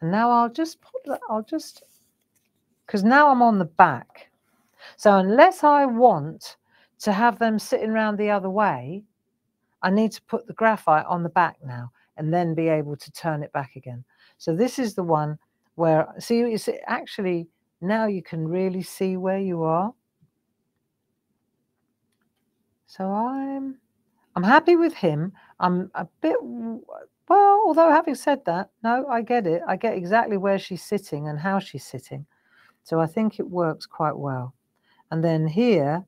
And now I'll just pop that, because now I'm on the back. So unless I want to have them sitting around the other way, I need to put the graphite on the back now and then be able to turn it back again. So this is the one where, see, it's actually, now you can really see where you are. So I'm happy with him. I'm a bit, well, although having said that, no, I get it. I get exactly where she's sitting and how she's sitting. So I think it works quite well. And then here,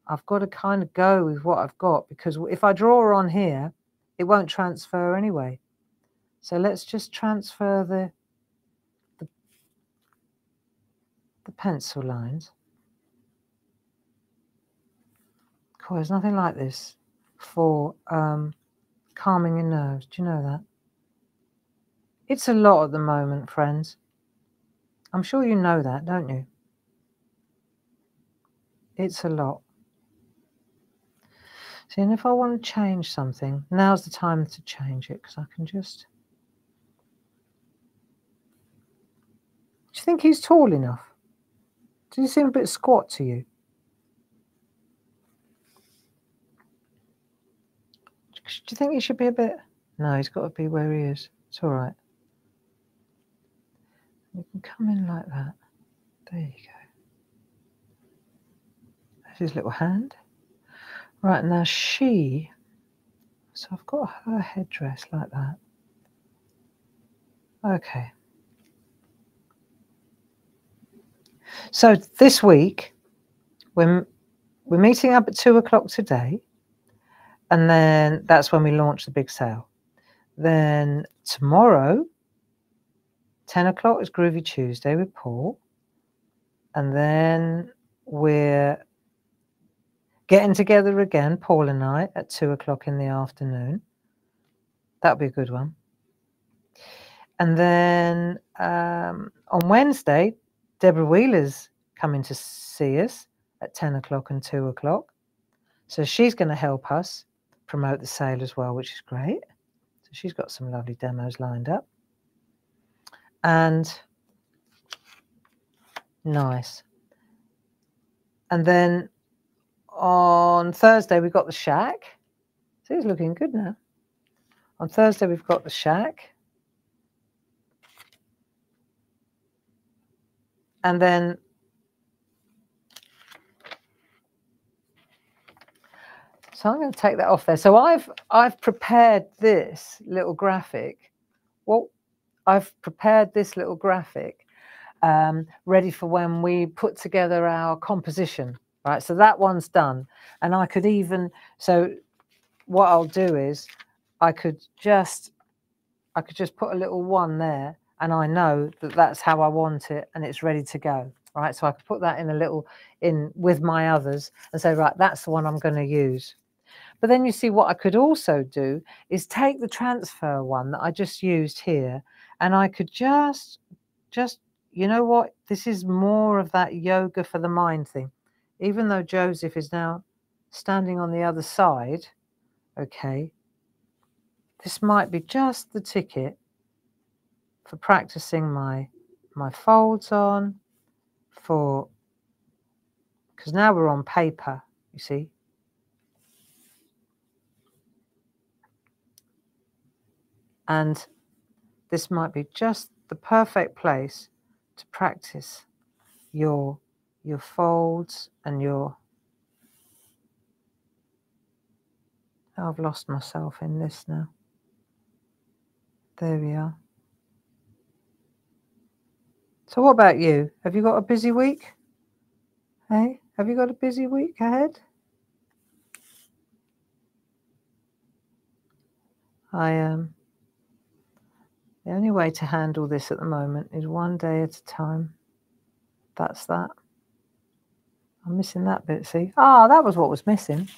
I've got to kind of go with what I've got, because if I draw on here, it won't transfer anyway. So let's just transfer the pencil lines. Cool, there's nothing like this for calming your nerves. Do you know that? It's a lot at the moment, friends. I'm sure you know that, don't you? It's a lot. See, and if I want to change something, now's the time to change it, because I can just... Do you think he's tall enough? Does he seem a bit squat to you? Do you think he should be a bit? No, he's got to be where he is. It's all right. You can come in like that. There you go. That's his little hand. Right, now she... So I've got her headdress like that. Okay. So this week, we're meeting up at 2 o'clock today. And then that's when we launch the big sale. Then tomorrow, 10 o'clock is Groovy Tuesday with Paul. And then we're getting together again, Paul and I, at 2 o'clock in the afternoon. That'll be a good one. And then on Wednesday, Deborah Wheeler's coming to see us at 10 o'clock and 2 o'clock. So she's going to help us promote the sale as well, which is great. So she's got some lovely demos lined up. And nice. And then on Thursday, we've got the SHAC. See, it's looking good now. On Thursday, we've got the SHAC. And then so I'm going to take that off there. So I've prepared this little graphic. Well, I've prepared this little graphic ready for when we put together our composition, right? So that one's done. And I could even, so what I'll do is I could just put a little one there, and I know that that's how I want it and it's ready to go, right? So I could put that in a little, in with my others and say, right, that's the one I'm going to use. But then you see what I could also do is take the transfer one that I just used here, and I could just, you know what? This is more of that yoga for the mind thing. Even though Joseph is now standing on the other side, okay, this might be just the ticket for practicing my folds on, because now we're on paper, you see. And this might be just the perfect place to practice your folds and your... Oh, I've lost myself in this now. There we are. So what about you? Have you got a busy week? Hey, have you got a busy week ahead? The only way to handle this at the moment is one day at a time. That's that. I'm missing that bit, see? Ah, that was what was missing.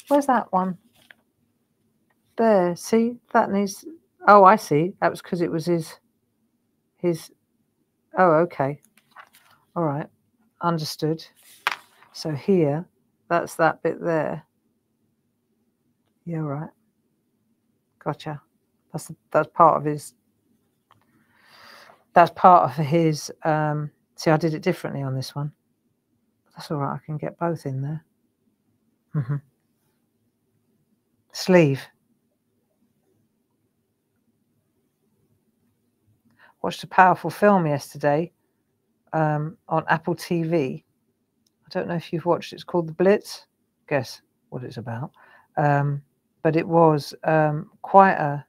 Where's that one? There, see? That needs... Oh, I see. That was because it was his... Oh, okay. All right. Understood. So here, that's that bit there. Yeah, right. Gotcha. That's part of his... That's part of his... see, I did it differently on this one. That's all right. I can get both in there. Sleeve. Watched a powerful film yesterday on Apple TV. I don't know if you've watched it. It's called The Blitz. Guess what it's about. But it was quite a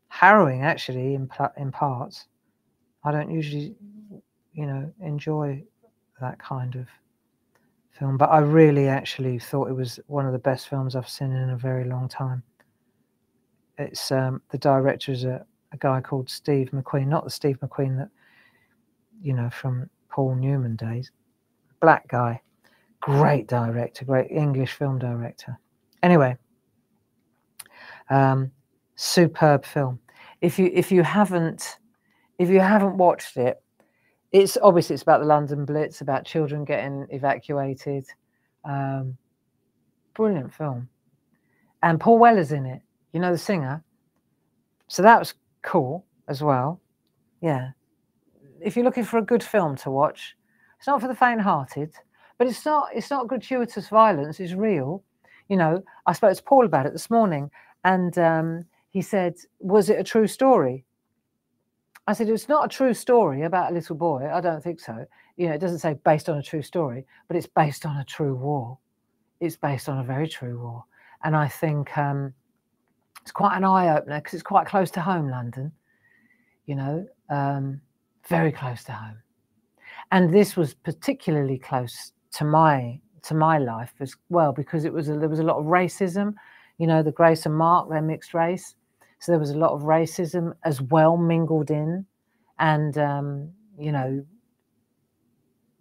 harrowing, actually, in parts. I don't usually, enjoy that kind of film, but I really actually thought it was one of the best films I've seen in a very long time. It's the director is a guy called Steve McQueen, not the Steve McQueen that, from Paul Newman days. Black guy, great director, great English film director. Anyway, superb film. If you haven't watched it, it's obviously it's about the London Blitz, about children getting evacuated. Brilliant film, and Paul Weller's in it. You know, the singer. So that was cool as well. Yeah. If you're looking for a good film to watch, it's not for the faint-hearted, but it's not gratuitous violence. It's real. You know, I spoke to Paul about it this morning, and he said, was it a true story? I said, it's not a true story about a little boy. I don't think so. You know, it doesn't say based on a true story, but it's based on a true war. It's based on a very true war. And I think it's quite an eye-opener because it's quite close to home, London, you know, very close to home. And this was particularly close to my life as well, because there was a lot of racism. You know, the Grace and Mark, they're mixed race. So there was a lot of racism as well mingled in. And, you know,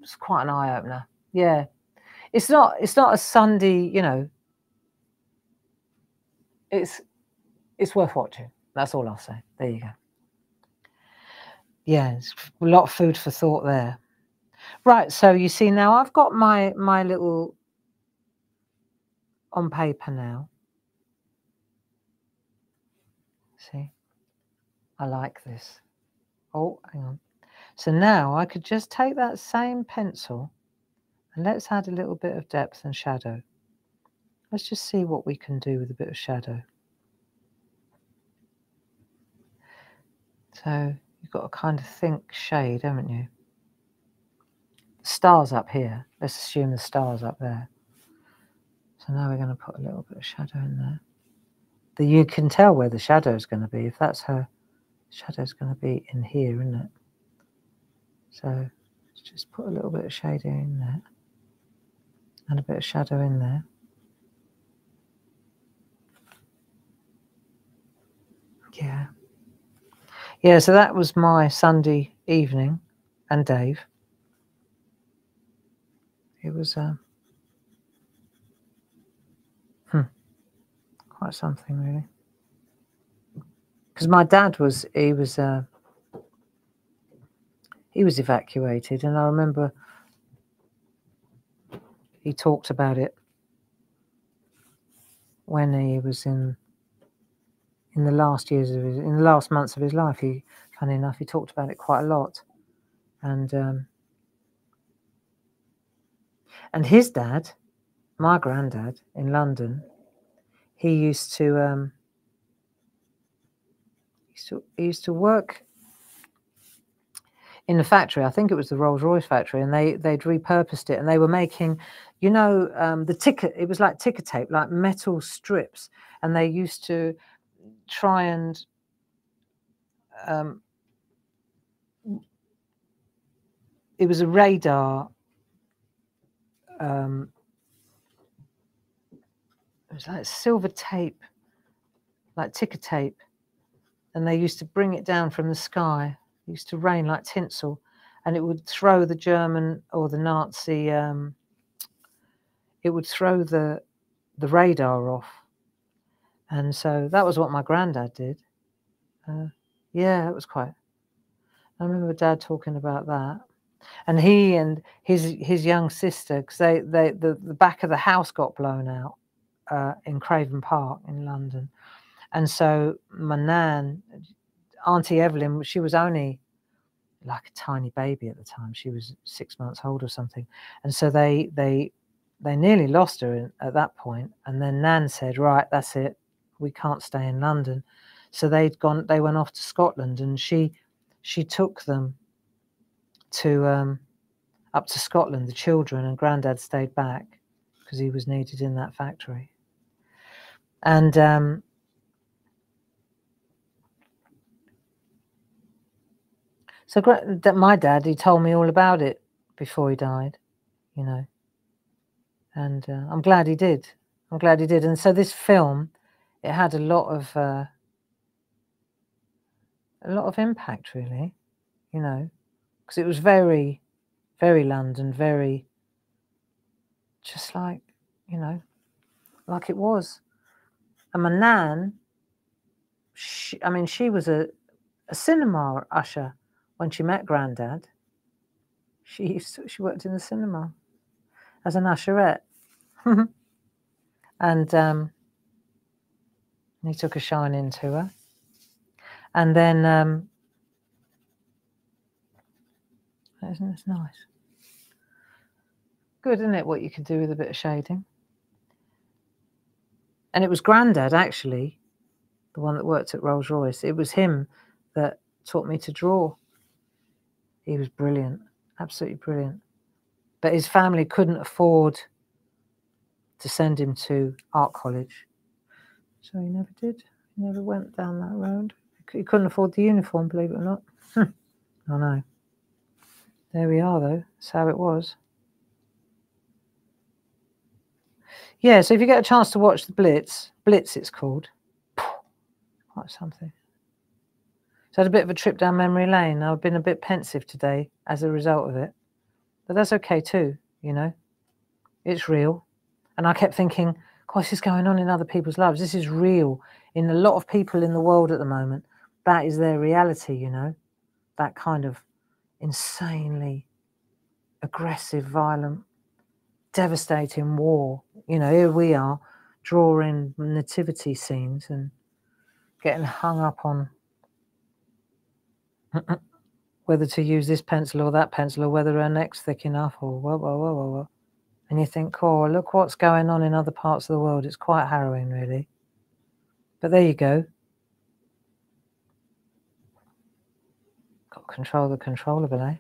it's quite an eye-opener. Yeah. It's not a Sunday, you know, it's worth watching. That's all I'll say. There you go. Yeah, it's a lot of food for thought there. Right, so you see now I've got my little on paper now. See, I like this. Oh, hang on. So now I could just take that same pencil and let's add a little bit of depth and shadow. Let's just see what we can do with a bit of shadow. So you've got a kind of think shade, haven't you? The stars up here. Let's assume the stars up there. So now we're going to put a little bit of shadow in there. You can tell where the shadow is going to be. If that's her, shadow's going to be in here, isn't it? So let's just put a little bit of shading in there and a bit of shadow in there. Yeah. Yeah, so that was my Sunday evening, and Dave. It was quite something, really. Because my dad was evacuated, and I remember he talked about it when he was in the last months of his life. Funny enough, he talked about it quite a lot, and his dad, my granddad in London, he used to work in the factory. I think it was the Rolls-Royce factory, and they'd repurposed it, and they were making, you know, the ticker. It was like ticker tape, like metal strips, and they used to try and it was a radar. It was like silver tape, like ticker tape, and they used to bring it down from the sky. It used to rain like tinsel, and it would throw the German or the Nazi. It would throw the radar off, and so that was what my granddad did. Yeah, it was quite. I remember Dad talking about that, and he and his young sister, because the back of the house got blown out in Craven Park in London, and so my nan, Auntie Evelyn, she was only like a tiny baby at the time. She was 6 months old or something, and so they nearly lost her at that point. And then Nan said, "Right, that's it. We can't stay in London." So they went off to Scotland, and she took them to up to Scotland, the children, and Granddad stayed back because he was needed in that factory. And so my dad, he told me all about it before he died, you know. And I'm glad he did. I'm glad he did. And so this film, it had a lot of impact, really, you know, because it was very, very London, very just like, you know, like it was. And my nan, she was a cinema usher when she met Granddad. She worked in the cinema as an usherette. And he took a shine to her. And then, isn't this nice? Good, isn't it, what you can do with a bit of shading? And it was Grandad, actually, the one that worked at Rolls-Royce. It was him that taught me to draw. He was brilliant, absolutely brilliant. But his family couldn't afford to send him to art college. So he never did. He never went down that road. He couldn't afford the uniform, believe it or not. I know. There we are, though. That's how it was. Yeah, so if you get a chance to watch the Blitz it's called. Quite something. So I had a bit of a trip down memory lane. I've been a bit pensive today as a result of it. But that's okay too, you know. It's real. And I kept thinking, God, this is going on in other people's lives. This is real in a lot of people in the world at the moment. That is their reality, you know. That kind of insanely aggressive, violent, devastating war. You know, here we are drawing nativity scenes and getting hung up on whether to use this pencil or that pencil, or whether her neck's thick enough, or whoa. And you think, oh, look what's going on in other parts of the world. It's quite harrowing, really. But there you go. Got to control the controllable, eh?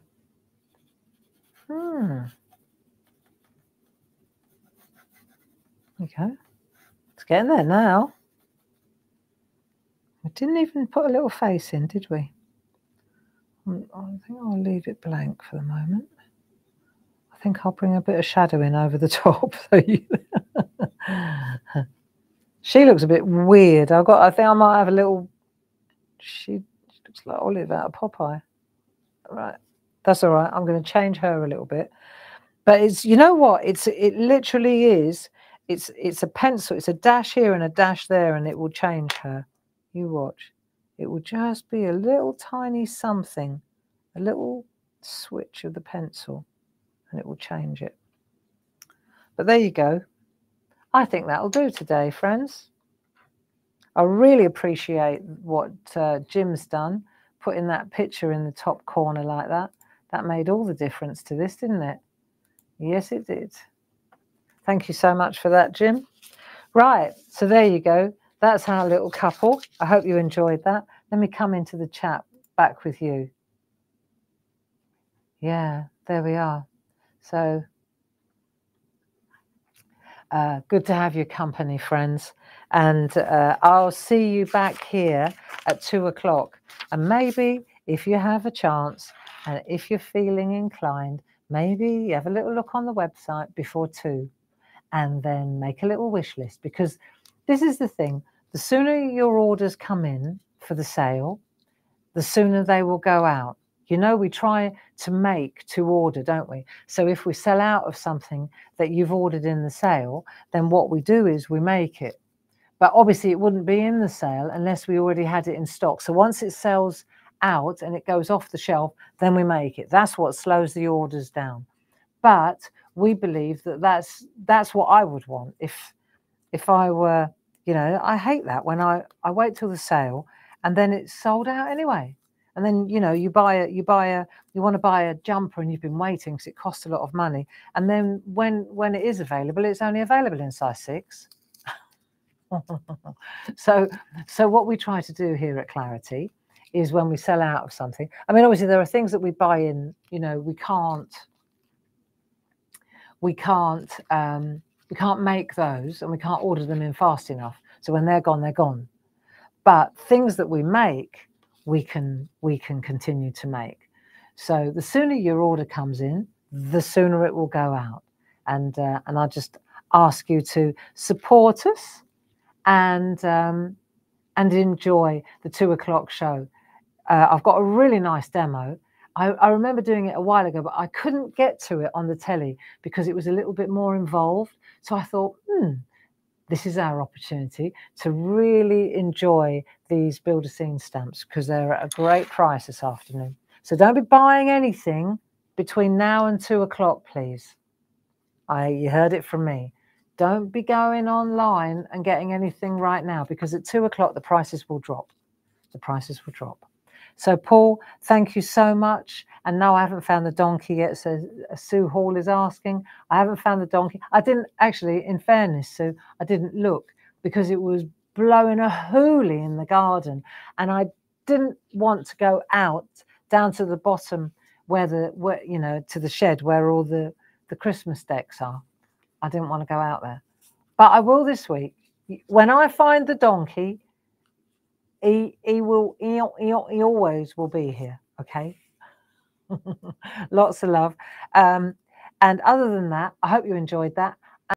Okay. It's getting there now. We didn't even put a little face in, did we? I think I'll leave it blank for the moment. I think I'll bring a bit of shadow in over the top. So she looks a bit weird. I think I might have a little. She looks like Olive out of Popeye. Right, that's all right. I'm going to change her a little bit. But it's, you know what? It literally is. It's a pencil. It's a dash here and a dash there, and it will change her. You watch. It will just be a little tiny something, a little switch of the pencil, and it will change it. But there you go. I think that'll do today, friends. I really appreciate what Jim's done, putting that picture in the top corner like that. That made all the difference to this, didn't it? Yes, it did. Thank you so much for that, Jim. Right, so there you go. That's our little couple. I hope you enjoyed that. Let me come into the chat back with you. Yeah, there we are. So good to have your company, friends. And I'll see you back here at 2 o'clock. And maybe if you have a chance and if you're feeling inclined, maybe have a little look on the website before 2 and then make a little wish list, because this is the thing. The sooner your orders come in for the sale, the sooner they will go out. You know, we try to make to order, don't we? So if we sell out of something that you've ordered in the sale, then what we do is we make it. But obviously it wouldn't be in the sale unless we already had it in stock. So once it sells out and it goes off the shelf, then we make it. That's what slows the orders down. But we believe that that's what I would want if I were, you know. I hate that when I wait till the sale and then it's sold out anyway. And then, you know, you want to buy a jumper and you've been waiting because it costs a lot of money. And then when it is available, it's only available in size 6. So what we try to do here at Clarity is when we sell out of something, I mean, obviously there are things that we buy in, you know, we can't make those, and we can't order them in fast enough. So when they're gone, they're gone. But things that we make, we can continue to make. So the sooner your order comes in, the sooner it will go out. And I just ask you to support us and enjoy the 2 o'clock show. I've got a really nice demo. I remember doing it a while ago, but I couldn't get to it on the telly because it was a little bit more involved. So I thought, this is our opportunity to really enjoy these Build a Scene stamps because they're at a great price this afternoon. So don't be buying anything between now and 2 o'clock, please. You heard it from me. Don't be going online and getting anything right now, because at 2 o'clock the prices will drop. The prices will drop. So Paul, thank you so much. And no, I haven't found the donkey yet. So Sue Hall is asking. I haven't found the donkey. I didn't actually, in fairness, Sue, I didn't look because it was blowing a hoolie in the garden, and I didn't want to go out down to the bottom where you know, to the shed where all the Christmas decks are. I didn't want to go out there, but I will this week. When I find the donkey, he always will be here. Okay. Lots of love. And other than that, I hope you enjoyed that.